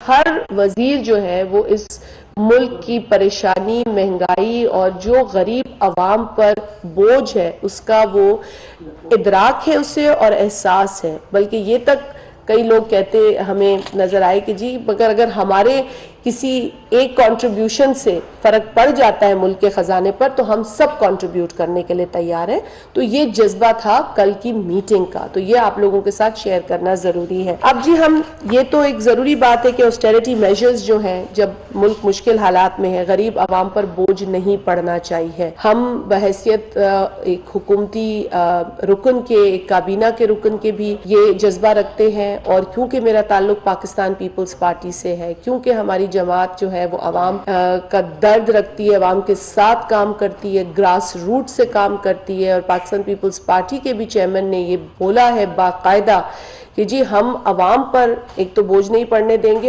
हर वजीर जो है वो इस मुल्क की परेशानी, महंगाई और जो गरीब अवाम पर बोझ है उसका वो इदराक है उसे और एहसास है। बल्कि ये तक कई लोग कहते हमें नजर आए कि जी मगर अगर हमारे किसी एक कंट्रीब्यूशन से फर्क पड़ जाता है मुल्क के खजाने पर तो हम सब कंट्रीब्यूट करने के लिए तैयार हैं। तो ये जज्बा था कल की मीटिंग का, तो ये आप लोगों के साथ शेयर करना जरूरी है। अब जी हम ये तो एक जरूरी बात है कि ऑस्टेरिटी मेजर्स जो हैं, जब मुल्क मुश्किल हालात में है, गरीब आवाम पर बोझ नहीं पड़ना चाहिए। हम बहैसियत एक हुकूमती रुकन के, एक काबीना के रुकन के भी ये जज्बा रखते हैं। और क्योंकि मेरा ताल्लुक पाकिस्तान पीपल्स पार्टी से है, क्योंकि हमारी जमात जो है वो अवाम का दर्द रखती है, अवाम के साथ काम करती है, ग्रास रूट से काम करती है। और पाकिस्तान पीपल्स पार्टी के भी चेयरमैन ने ये बोला है बाकायदा कि जी हम अवाम पर एक तो बोझ नहीं पड़ने देंगे